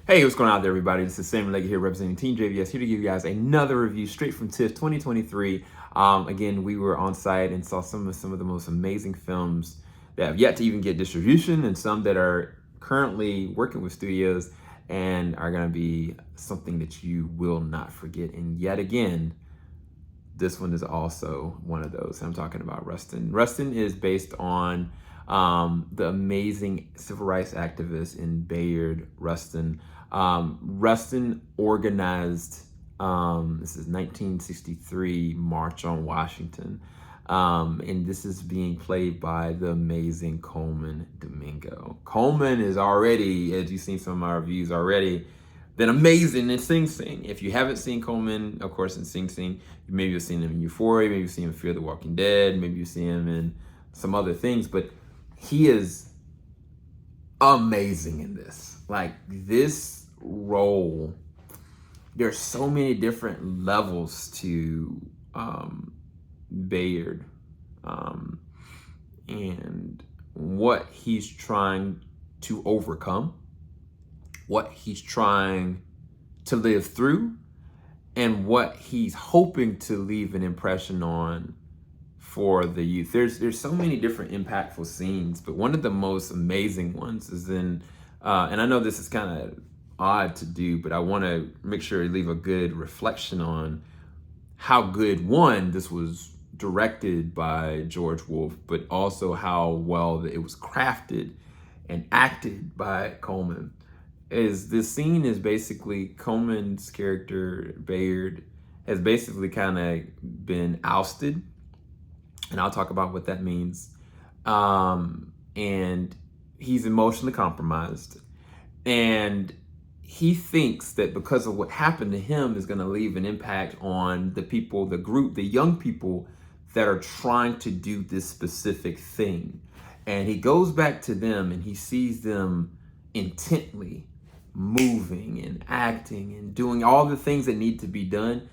Hey, what's going on there, everybody? This is Sam Leggett here representing Team JVS, here to give you guys another review straight from TIFF 2023. Again, we were on site and saw some of the most amazing films that have yet to even get distribution, and some that are currently working with studios and are going to be something that you will not forget. And yet again, this one is also one of those. I'm talking about Rustin. Rustin is based on the amazing civil rights activist in Bayard Rustin. Rustin organized, this is 1963 March on Washington. And this is being played by the amazing Colman Domingo. Colman is already, as you've seen some of our reviews already, been amazing in Sing Sing. If you haven't seen Colman, of course, in Sing Sing, maybe you've seen him in Euphoria, maybe you've seen him in Fear the Walking Dead, maybe you've seen him in some other things, but he is amazing in this. Like, this role, there's so many different levels to Bayard and what he's trying to overcome, what he's trying to live through, and what he's hoping to leave an impression on for the youth. There's so many different impactful scenes, but one of the most amazing ones is in, and I know this is kind of odd to do, but I want to make sure to leave a good reflection on how good, one, this was directed by George Wolfe, but also how well it was crafted and acted by Colman. Is this scene is basically Colman's character, Bayard, has basically kind of been ousted, and I'll talk about what that means. And he's emotionally compromised, and he thinks that because of what happened to him is going to leave an impact on the people, the group, the young people that are trying to do this specific thing. And he goes back to them and he sees them intently moving and acting and doing all the things that need to be done,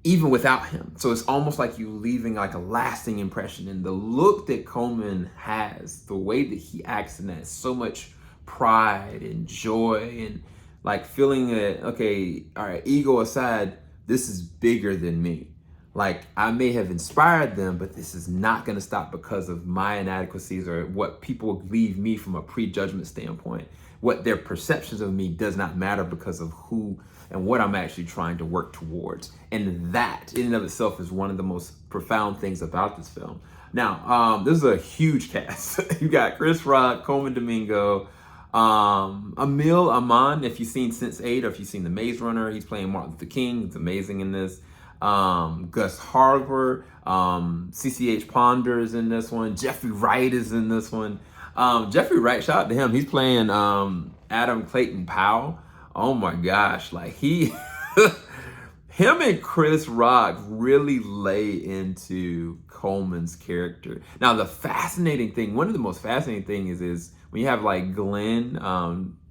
even without him. So it's almost like you leaving like a lasting impression. And the look that Colman has, the way that he acts in that, so much pride and joy and like feeling that, okay, all right, ego aside, this is bigger than me. Like, I may have inspired them, but this is not going to stop because of my inadequacies or what people leave me from a prejudgment standpoint. What their perceptions of me does not matter because of who and what I'm actually trying to work towards. And that in and of itself is one of the most profound things about this film. Now, this is a huge cast. You got Chris Rock, Colman Domingo, Emil Aman, if you've seen Sense8 or if you've seen The Maze Runner, he's playing Martin Luther King. He's amazing in this. Gus Harper, CCH Ponder is in this one. Jeffrey Wright is in this one. Jeffrey Wright, shout out to him. He's playing Adam Clayton Powell. Oh my gosh, like him and Chris Rock really lay into Colman's character. Now, the fascinating thing, one of the most fascinating things is when you have like Glenn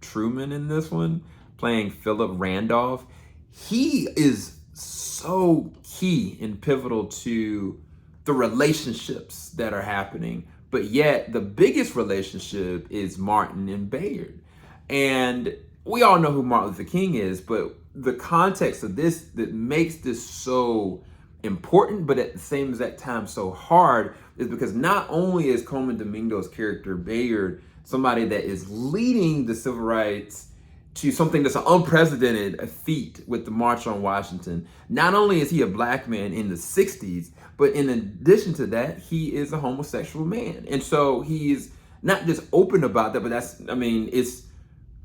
Truman in this one playing Philip Randolph. He is so key and pivotal to the relationships that are happening, but yet the biggest relationship is Martin and Bayard. And we all know who Martin Luther King is, but the context of this that makes this so important, but at the same exact time so hard, is because not only is Colman Domingo's character Bayard somebody that is leading the civil rights to something that's an unprecedented feat with the March on Washington. Not only is he a black man in the 60s, but in addition to that, he is a homosexual man. And so he's not just open about that, but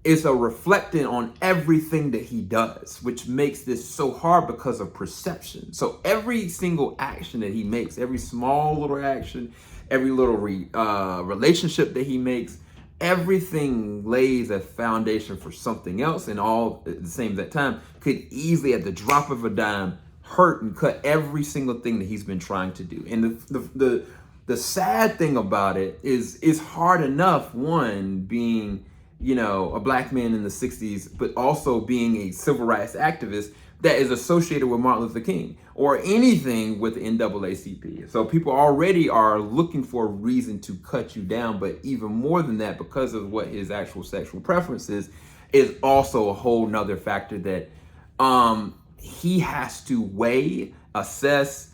it's a reflecting on everything that he does, which makes this so hard because of perception. So every single action that he makes, every small little action, every little relationship that he makes, everything lays a foundation for something else, and all at the same time could easily, at the drop of a dime, hurt and cut every single thing that he's been trying to do. And the sad thing about it is it's hard enough, one, being, you know, a black man in the 60s, but also being a civil rights activist that is associated with Martin Luther King or anything with the NAACP. So people already are looking for a reason to cut you down, but even more than that, because of what his actual sexual preference is, is also a whole nother factor that he has to weigh, assess,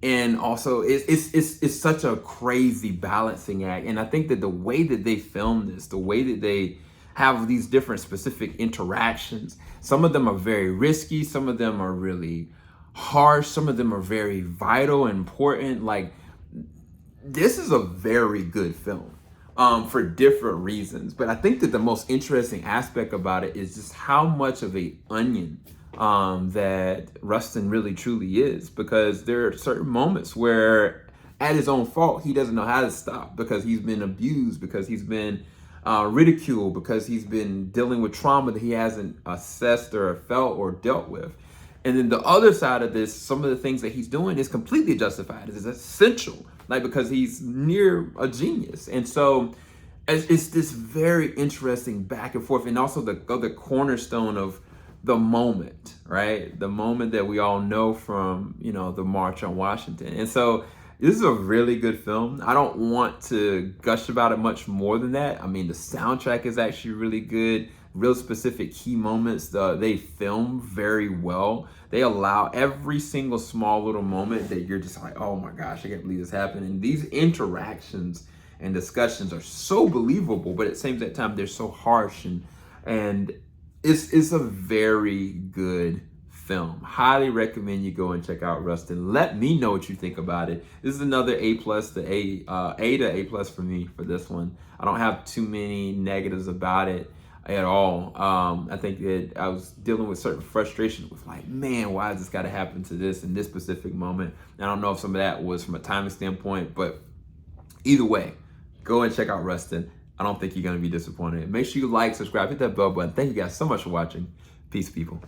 and also it's such a crazy balancing act. And I think that the way that they film this, the way that they have these different specific interactions, some of them are very risky, some of them are really harsh, some of them are very vital and important. Like, this is a very good film for different reasons. But I think that the most interesting aspect about it is just how much of a onion that Rustin really truly is, because there are certain moments where, at his own fault, he doesn't know how to stop, because he's been abused, because he's been ridiculed, because he's been dealing with trauma that he hasn't assessed or felt or dealt with. And then the other side of this, some of the things that he's doing is completely justified. It's essential, like, because he's near a genius. And so it's this very interesting back and forth. And also the other cornerstone of the moment, right? The moment that we all know from, the March on Washington. And so this is a really good film. I don't want to gush about it much more than that. I mean, the soundtrack is actually really good. Real specific key moments. They film very well. They allow every single small little moment that you're just like, oh my gosh, I can't believe this happened. And these interactions and discussions are so believable, but at the same time, they're so harsh, and it's a very good film. Highly recommend you go and check out Rustin. Let me know what you think about it. This is another A+, A to A+ for me for this one. I don't have too many negatives about it at all. I think that I was dealing with certain frustration with, like, man, why has this got to happen to this in this specific moment? And I don't know if some of that was from a timing standpoint, but either way, go and check out Rustin. I don't think you're going to be disappointed. Make sure you like, subscribe, hit that bell button. Thank you guys so much for watching. Peace, people.